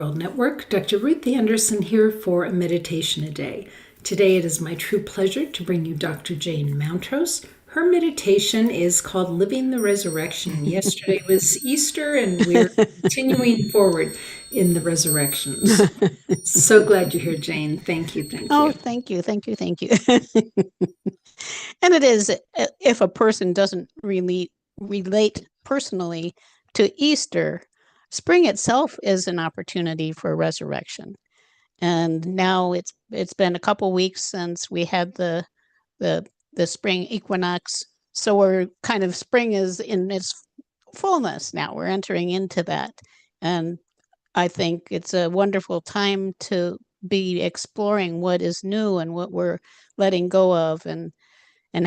World Network, Dr. Ruth Anderson here for a meditation a day. Today it is my true pleasure to bring you Dr. Jane Mountrose. Her meditation is called Living the Resurrection. Yesterday was Easter and we're continuing forward in the resurrections. So glad you're here, Jane. Thank you, thank Oh, you. thank you, thank you, thank you. And it is, if a person doesn't really relate personally to Easter, spring itself is an opportunity for resurrection. And now it's been a couple weeks since we had the spring equinox. So we're kind of, spring is in its fullness now. We're entering into that. And I think it's a wonderful time to be exploring what is new and what we're letting go of, and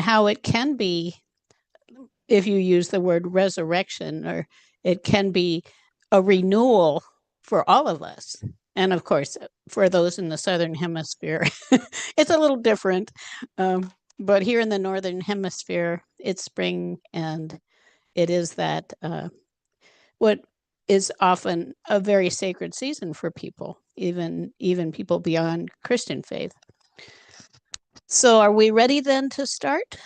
how it can be, if you use the word resurrection, or it can be a renewal for all of us. And of course, for those in the Southern Hemisphere, it's a little different. But here in the Northern Hemisphere, it's spring, and it is that what is often a very sacred season for people, even people beyond Christian faith. So are we ready then to start?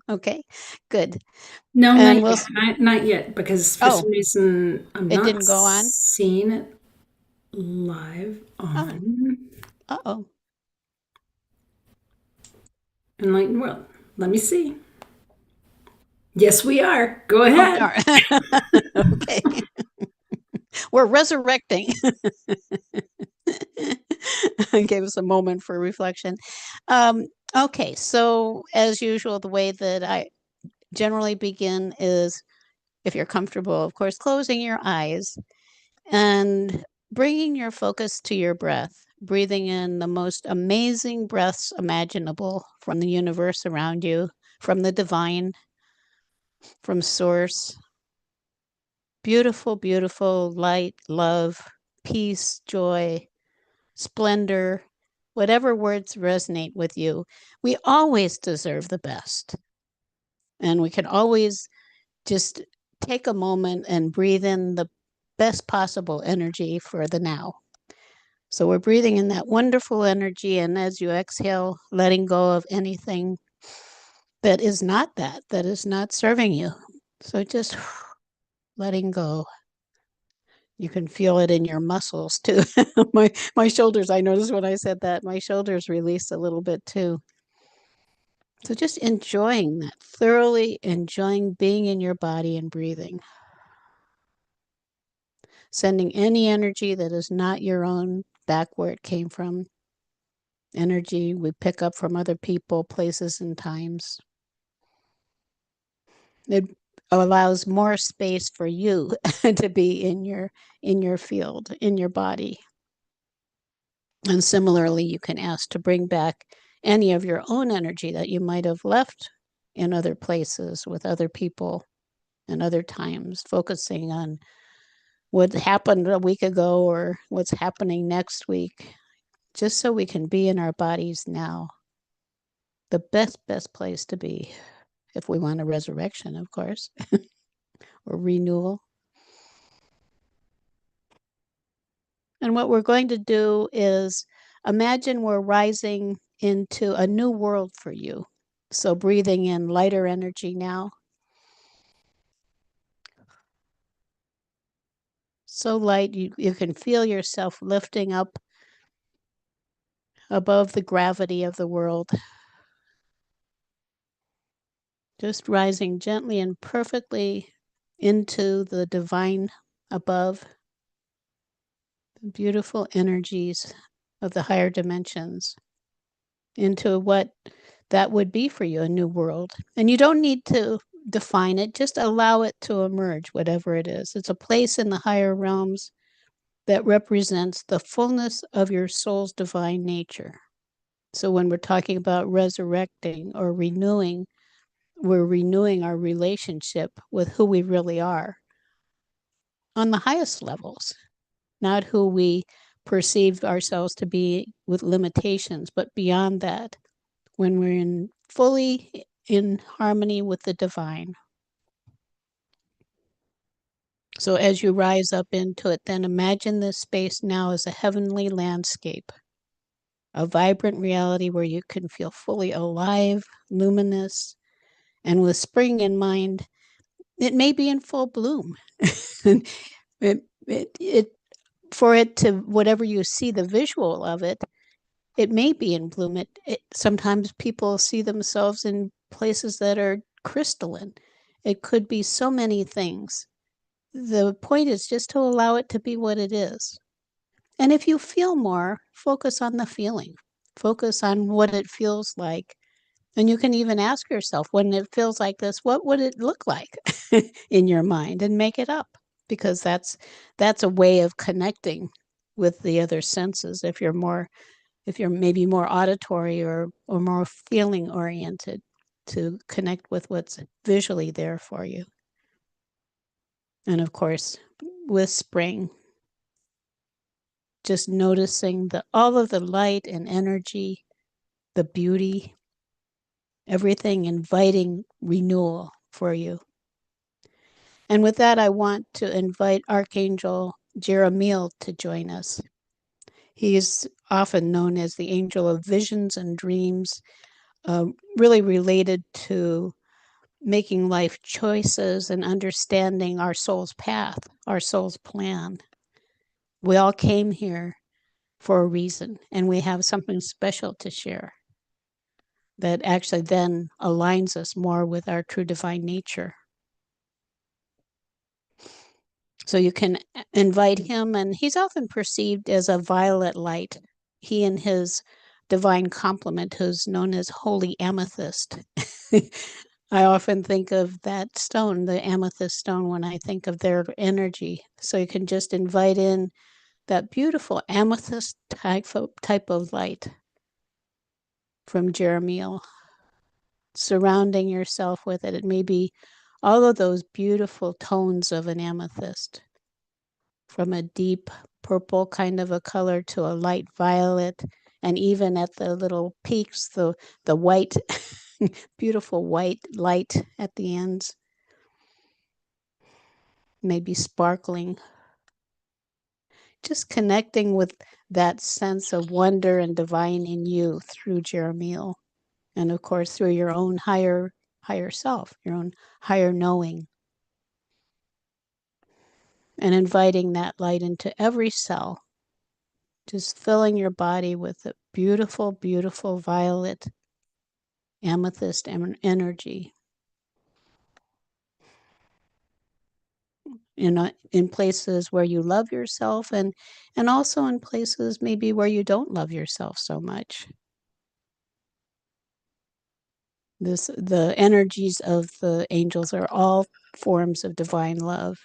Okay, good. No, And not yet. Not yet, because for some reason I'm it not didn't go on. seeing it live on. Uh-oh. And well, let me see. Yes, we are. Go ahead. Okay. We're resurrecting. Gave us a moment for reflection. Okay, so as usual, the way that I generally begin is, if you're comfortable, of course, closing your eyes and bringing your focus to your breath, breathing in the most amazing breaths imaginable from the universe around you, from the divine, from source. Beautiful, beautiful light, love, peace, joy, splendor, whatever words resonate with you. We always deserve the best. And we can always just take a moment and breathe in the best possible energy for the now. So we're breathing in that wonderful energy, and as you exhale, letting go of anything that is not that is not serving you. So just letting go. You can feel it in your muscles too. My shoulders, I noticed when I said that, my shoulders released a little bit too. So just enjoying that, thoroughly enjoying being in your body and breathing. Sending any energy that is not your own back where it came from. Energy we pick up from other people, places, and times. It allows more space for you to be in your field, in your body. And similarly, you can ask to bring back any of your own energy that you might have left in other places with other people and other times, focusing on what happened a week ago or what's happening next week, just so we can be in our bodies now. The best place to be, if we want a resurrection, of course, or renewal. And what we're going to do is imagine we're rising into a new world for you. So breathing in lighter energy now. So light, you can feel yourself lifting up above the gravity of the world. Just rising gently and perfectly into the divine above. The beautiful energies of the higher dimensions, into what that would be for you, a new world. And you don't need to define it, just allow it to emerge, whatever it is. It's a place in the higher realms that represents the fullness of your soul's divine nature. So when we're talking about resurrecting or renewing, we're renewing our relationship with who we really are on the highest levels, not who we perceive ourselves to be with limitations, but beyond that, when we're fully in harmony with the divine. So as you rise up into it, then imagine this space now as a heavenly landscape, a vibrant reality where you can feel fully alive, luminous, and with spring in mind. It may be in full bloom. it, it for it to, whatever you see the visual of it, it may be in bloom. Sometimes people see themselves in places that are crystalline. It could be so many things. The point is just to allow it to be what it is. And if you feel more, focus on the feeling. Focus on what it feels like. And you can even ask yourself, when it feels like this, what would it look like in your mind, and make it up, because that's a way of connecting with the other senses. If you're maybe more auditory or more feeling oriented, to connect with what's visually there for you. And of course, with spring, just noticing all of the light and energy, the beauty, everything inviting renewal for you. And with that, I want to invite Archangel Jeremiel to join us. He is often known as the angel of visions and dreams, really related to making life choices and understanding our soul's path, our soul's plan. We all came here for a reason, and we have something special to share that actually then aligns us more with our true divine nature. So you can invite him, and he's often perceived as a violet light. He and his divine complement, who's known as holy amethyst. I often think of that stone, the amethyst stone, when I think of their energy. So you can just invite in that beautiful amethyst type of light from Jeremiel, surrounding yourself with it. It may be all of those beautiful tones of an amethyst, from a deep purple kind of a color to a light violet, and even at the little peaks, the white, beautiful white light at the ends, maybe sparkling. Just connecting with that sense of wonder and divine in you through Jeremiel, and of course through your own higher self, your own higher knowing, and inviting that light into every cell, just filling your body with a beautiful, beautiful violet amethyst energy. In places where you love yourself, and also in places maybe where you don't love yourself so much. The energies of the angels are all forms of divine love.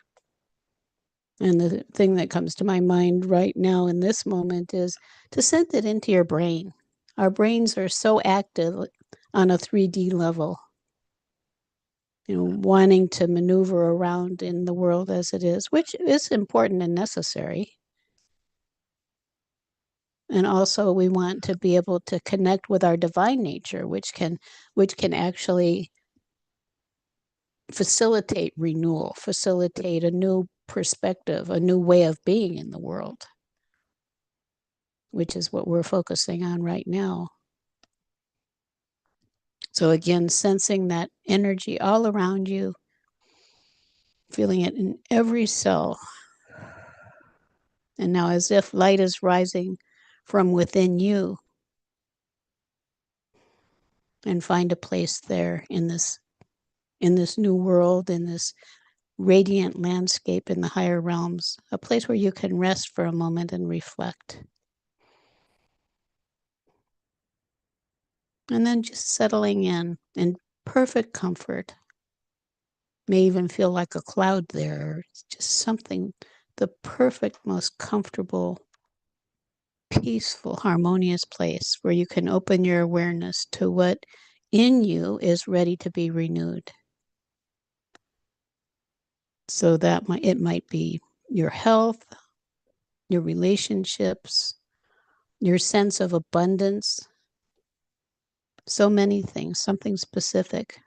And the thing that comes to my mind right now in this moment is to send it into your brain. Our brains are so active on a 3D level, wanting to maneuver around in the world as it is, which is important and necessary. And also we want to be able to connect with our divine nature, which can actually facilitate renewal, facilitate a new perspective, a new way of being in the world, which is what we're focusing on right now. So again, sensing that energy all around you, feeling it in every cell. And now, as if light is rising from within you, and find a place there in this new world, in this radiant landscape in the higher realms, a place where you can rest for a moment and reflect. And then just settling in perfect comfort. May even feel like a cloud there. It's just something, the perfect, most comfortable, peaceful, harmonious place where you can open your awareness to what in you is ready to be renewed. So that it might be your health, your relationships, your sense of abundance, so many things, something specific.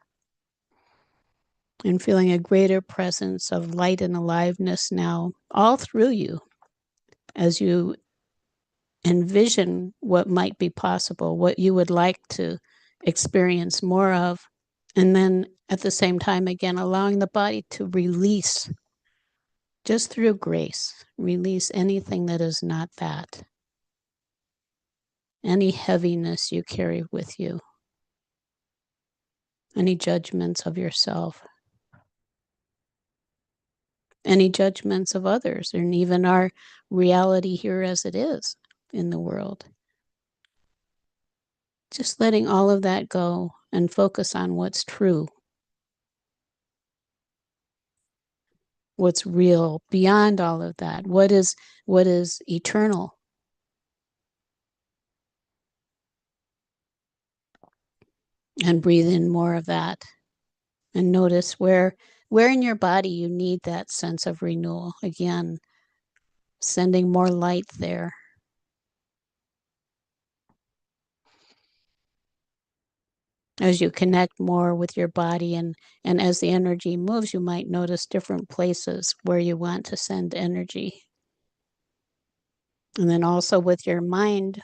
and feeling a greater presence of light and aliveness now all through you as you envision what might be possible, what you would like to experience more of. And then at the same time, again, allowing the body to release just through grace, release anything that is not that, any heaviness you carry with you, any judgments of yourself, any judgments of others, and even our reality here as it is in the world. Just letting all of that go and focus on what's true, what's real beyond all of that, what is eternal. And breathe in more of that, and notice where in your body you need that sense of renewal. Again, sending more light there. As you connect more with your body, and as the energy moves, you might notice different places where you want to send energy. And then also with your mind,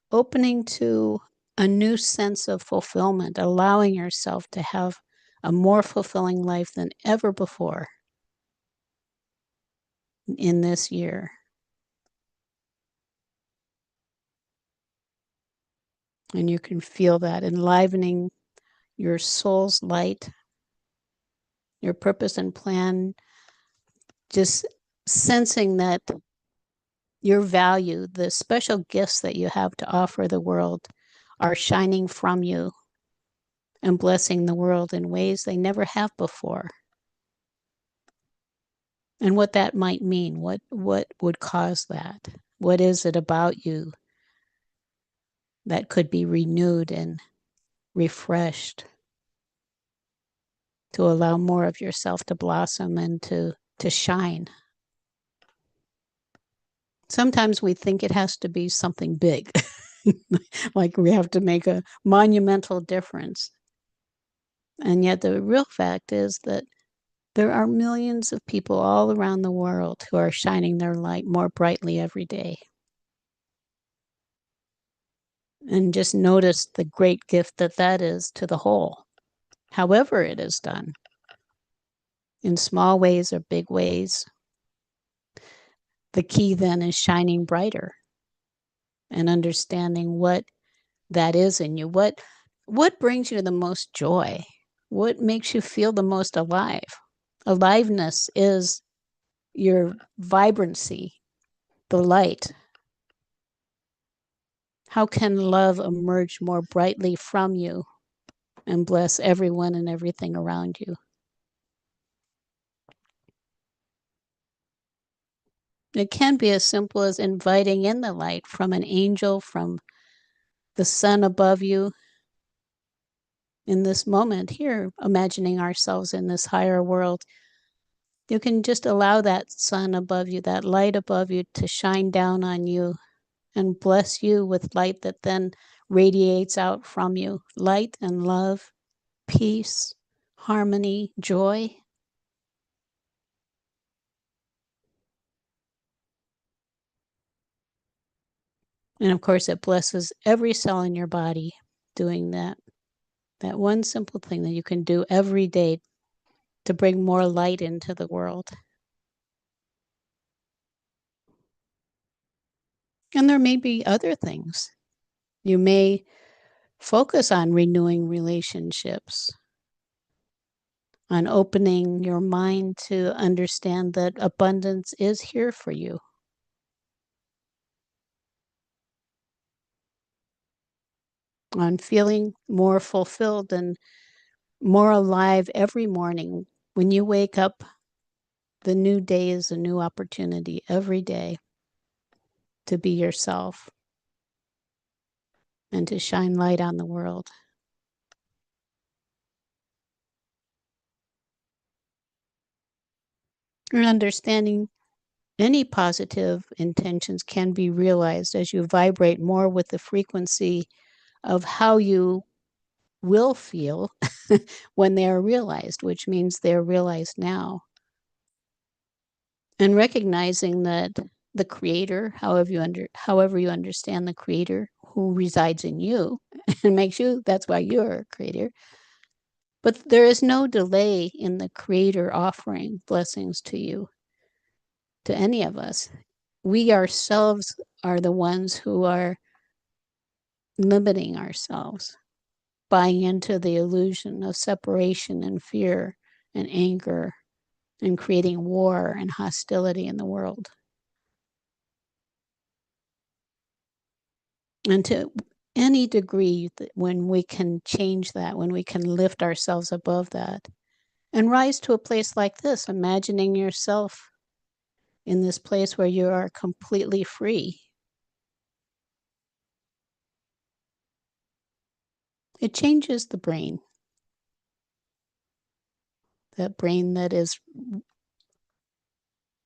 opening to a new sense of fulfillment, allowing yourself to have a more fulfilling life than ever before in this year. And you can feel that enlivening your soul's light, your purpose and plan, just sensing that your value, the special gifts that you have to offer the world, are shining from you and blessing the world in ways they never have before. And what that might mean, what would cause that? What is it about you that could be renewed and refreshed to allow more of yourself to blossom and to shine? Sometimes we think it has to be something big, like we have to make a monumental difference. And yet the real fact is that there are millions of people all around the world who are shining their light more brightly every day. And just notice the great gift that is to the whole, however it is done, in small ways or big ways. The key then is shining brighter and understanding what that is in you. What brings you the most joy? What makes you feel the most alive? Aliveness is your vibrancy, the light. How can love emerge more brightly from you and bless everyone and everything around you? It can be as simple as inviting in the light from an angel, from the sun above you. In this moment here, imagining ourselves in this higher world, you can just allow that sun above you, that light above you, to shine down on you and bless you with light that then radiates out from you. Light and love, peace, harmony, joy. And of course, it blesses every cell in your body doing that. That one simple thing that you can do every day to bring more light into the world. And there may be other things. You may focus on renewing relationships, on opening your mind to understand that abundance is here for you. On feeling more fulfilled and more alive every morning. When you wake up, the new day is a new opportunity every day to be yourself and to shine light on the world. And understanding any positive intentions can be realized as you vibrate more with the frequency of how you will feel when they are realized, which means they're realized now. And recognizing that the creator, however you understand the creator who resides in you and makes you, that's why you're a creator. But there is no delay in the creator offering blessings to you, to any of us. We ourselves are the ones who are limiting ourselves, buying into the illusion of separation and fear and anger and creating war and hostility in the world. And to any degree, when we can change that, when we can lift ourselves above that and rise to a place like this, imagining yourself in this place where you are completely free, it changes the brain. That brain that is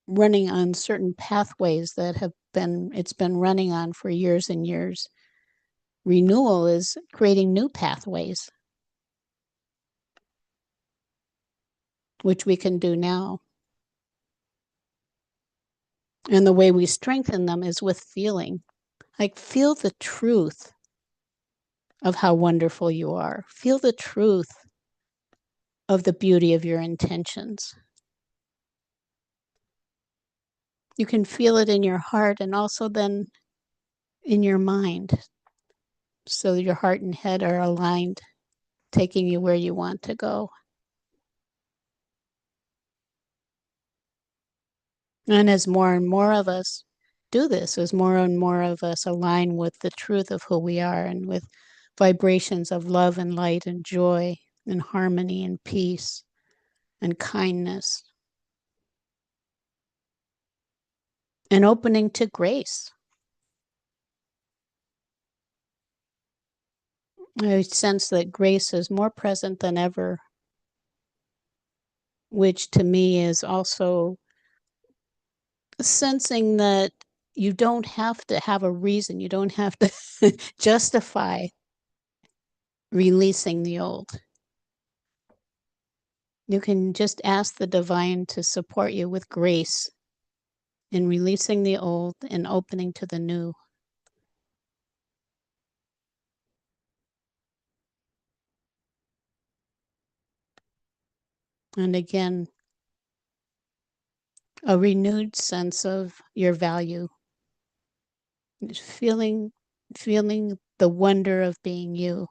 running on certain pathways that it's been running on for years and years. Renewal is creating new pathways, which we can do now. And the way we strengthen them is with feeling. Like, feel the truth of how wonderful you are. Feel the truth of the beauty of your intentions. You can feel it in your heart and also then in your mind. So your heart and head are aligned, taking you where you want to go. And as more and more of us do this, as more and more of us align with the truth of who we are and with vibrations of love and light and joy and harmony and peace and kindness and opening to grace. I sense that grace is more present than ever, which to me is also sensing that you don't have to have a reason, you don't have to justify releasing the old. You can just ask the divine to support you with grace in releasing the old and opening to the new. And again, a renewed sense of your value, feeling the wonder of being you.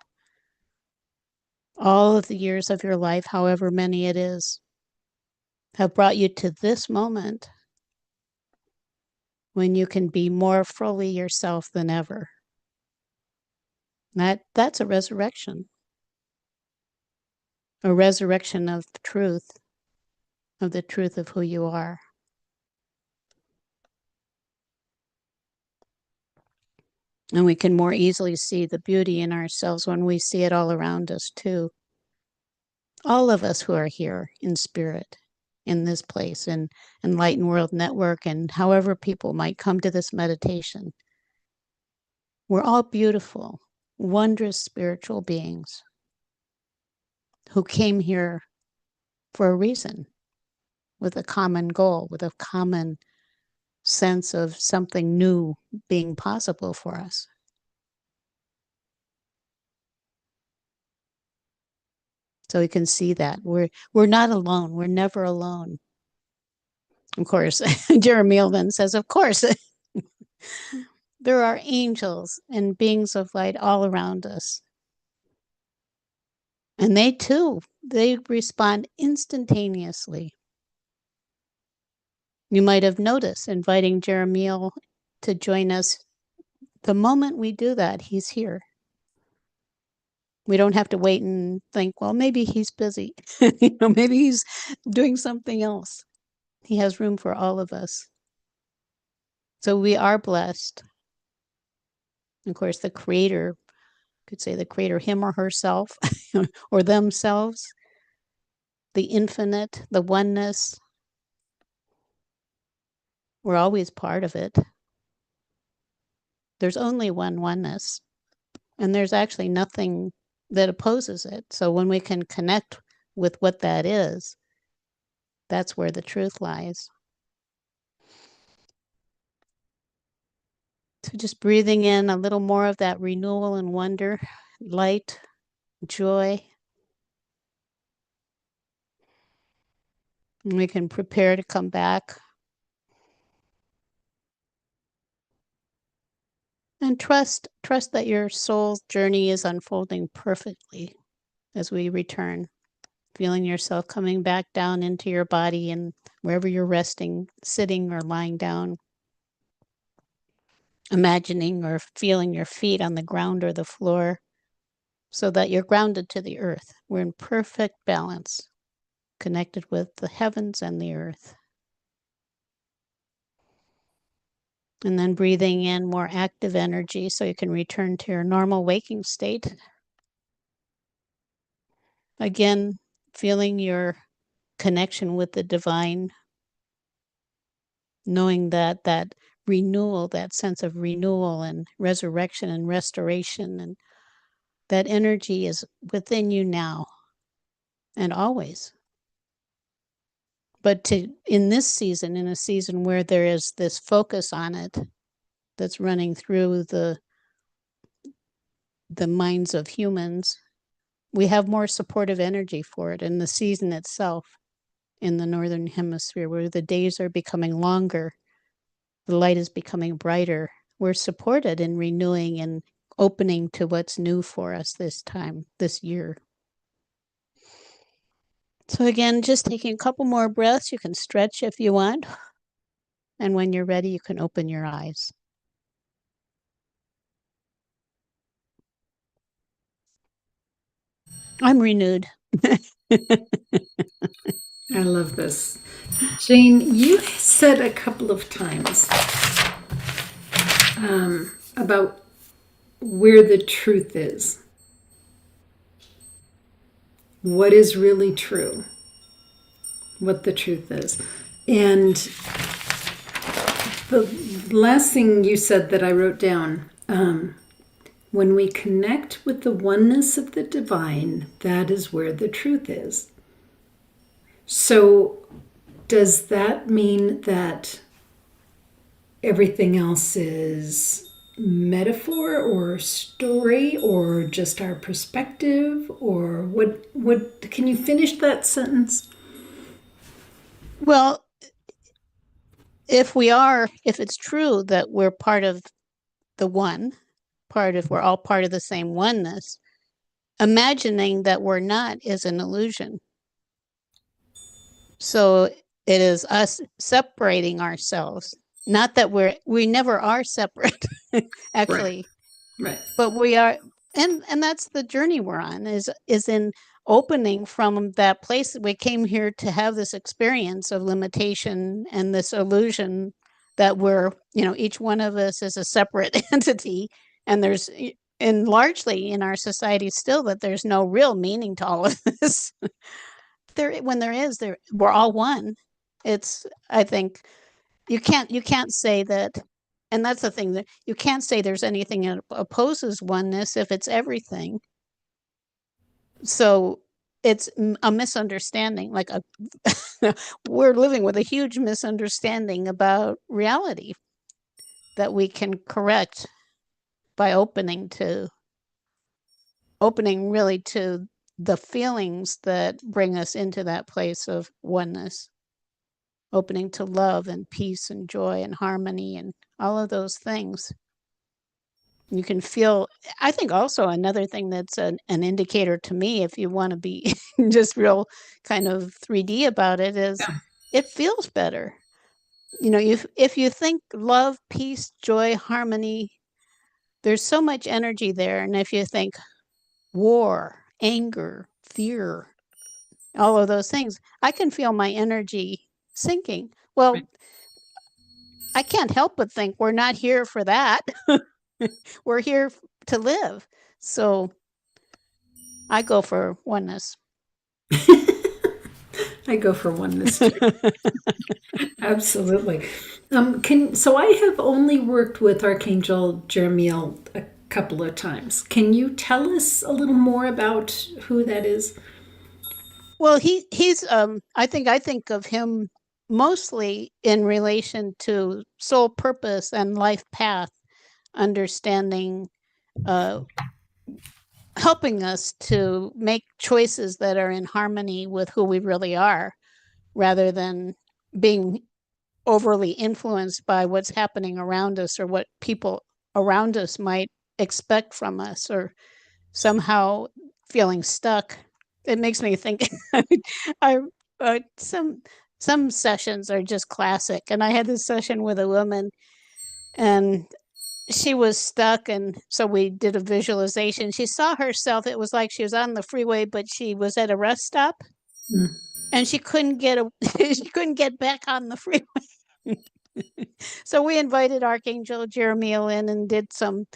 All of the years of your life, however many it is, have brought you to this moment when you can be more fully yourself than ever. That's a resurrection of the truth of who you are. And we can more easily see the beauty in ourselves when we see it all around us too. All of us who are here in spirit, in this place, in Enlightened World Network, and however people might come to this meditation, we're all beautiful, wondrous spiritual beings who came here for a reason, with a common goal, with a common sense of something new being possible for us. So we can see that we're not alone. We're never alone. Of course, Jeremiel then says, of course, there are angels and beings of light all around us. And they too, they respond instantaneously. You might have noticed inviting Jeremiel to join us. The moment we do that, he's here. We don't have to wait and think, well, maybe he's busy. Maybe he's doing something else. He has room for all of us. So we are blessed. Of course, the creator, could say the creator, him or herself, or themselves, the infinite, the oneness, we're always part of it. There's only one oneness, and there's actually nothing that opposes it. So when we can connect with what that is, that's where the truth lies. So just breathing in a little more of that renewal and wonder, light, joy. And we can prepare to come back. And trust that your soul's journey is unfolding perfectly as we return. Feeling yourself coming back down into your body and wherever you're resting, sitting or lying down. Imagining or feeling your feet on the ground or the floor so that you're grounded to the earth. We're in perfect balance, connected with the heavens and the earth. And then breathing in more active energy so you can return to your normal waking state. Again, feeling your connection with the divine, knowing that renewal, that sense of renewal and resurrection and restoration, and that energy is within you now and always. But in this season, in a season where there is this focus on it that's running through the minds of humans, we have more supportive energy for it in the season itself in the northern hemisphere, where the days are becoming longer, the light is becoming brighter. We're supported in renewing and opening to what's new for us this time, this year. So again, just taking a couple more breaths. You can stretch if you want. And when you're ready, you can open your eyes. I'm renewed. I love this. Jane, you said a couple of times about where the truth is. What is really true? What the truth is. And the last thing you said that I wrote down, when we connect with the oneness of the divine, that is where the truth is. So does that mean that everything else is metaphor or story or just our perspective, or what can you finish that sentence? Well, if it's true that we're part of the one, we're all part of the same oneness, imagining that we're not is an illusion. So it is us separating ourselves. Not that we never are separate, actually. Right. But we are, and that's the journey we're on, is in opening from that place that we came here to have this experience of limitation and this illusion that we're, each one of us is a separate entity, and largely in our society still, that there's no real meaning to all of this. When there is, we're all one. I think you can't say that, and that's the thing, that you can't say there's anything that opposes oneness if it's everything. So it's a misunderstanding, like we're living with a huge misunderstanding about reality that we can correct by opening really to the feelings that bring us into that place of oneness, opening to love and peace and joy and harmony and all of those things. You can feel, I think also another thing that's an indicator to me, if you want to be just real kind of 3D about it, is it feels better. If you think love, peace, joy, harmony, there's so much energy there. And if you think war, anger, fear, all of those things, I can feel my energy sinking. Well, right. I can't help but think we're not here for that. We're here to live. So I go for oneness. I go for oneness too. Absolutely. So I have only worked with Archangel Jeremiel a couple of times. Can you tell us a little more about who that is? Well, he's I think of him mostly in relation to soul purpose and life path, understanding, uh, helping us to make choices that are in harmony with who we really are, rather than being overly influenced by what's happening around us or what people around us might expect from us, or somehow feeling stuck. It makes me think. I some sessions are just classic, and I had this session with a woman, and she was stuck, and so we did a visualization. She saw herself. It was like she was on the freeway, but she was at a rest stop, Mm. and she couldn't get she couldn't get back on the freeway. So we invited Archangel Jeremiel in and did some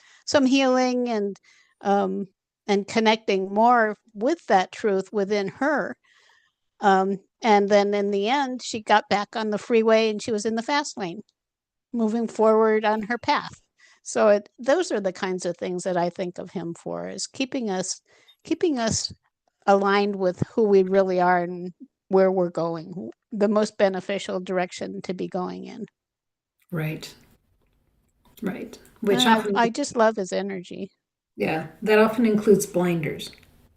healing um, and connecting more with that truth within her. And then in the end, she got back on the freeway and she was in the fast lane, moving forward on her path. So those are the kinds of things that I think of him for, is keeping us aligned with who we really are and where we're going, the most beneficial direction to be going in. Right, right. Which And often, I just love his energy. yeah, that often includes blinders.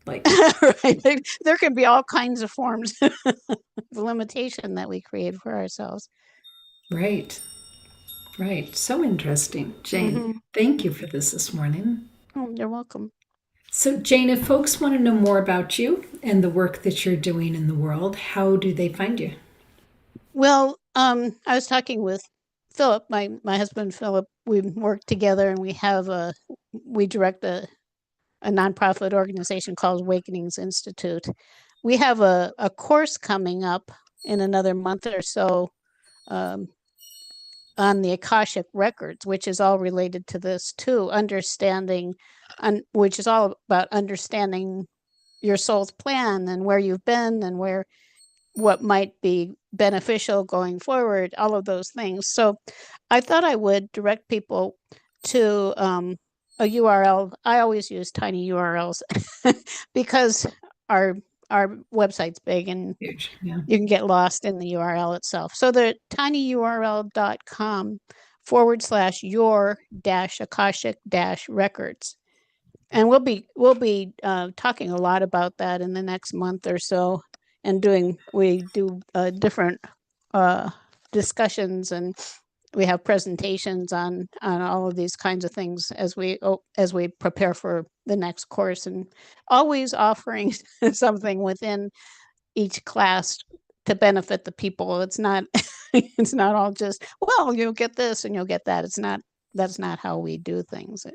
Like, Right. There can be all kinds of forms of limitation that we create for ourselves. right, right. So interesting. Jane, Mm-hmm. thank you for this morning. Oh, you're welcome. So, Jane, if folks want to know more about you and the work that you're doing in the world, how do they find you? Well, I was talking with Philip, my husband Philip. We work together, and we direct a nonprofit organization called Awakenings Institute. We have a course coming up in another month or so, um, on the Akashic records, which is all related to this too, which is all about understanding your soul's plan and where you've been and what might be beneficial going forward, all of those things. So I thought I would direct people to a URL. I always use tiny URLs because our our website's big and Huge. Yeah. you can get lost in the URL itself. So the tinyurl.com/your Akashic records. And we'll be talking a lot about that in the next month or so, and we do different uh, discussions, and we have presentations on all of these kinds of things as we prepare for the next course, and always offering something within each class to benefit the people. It's not it's not all just, well, you'll get this and you'll get that. That's not how we do things.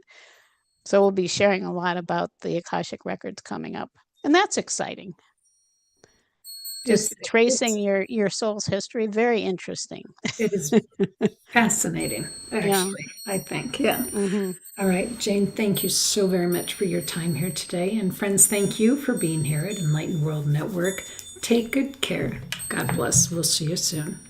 So we'll be sharing a lot about the Akashic records coming up, and that's exciting. It's Just tracing it's your soul's history, very interesting. it is fascinating, Yeah. actually, I think. Yeah. Mm-hmm. All right, Jane, thank you so very much for your time here today. And friends, thank you for being here at Enlightened World Network. Take good care. God bless. We'll see you soon.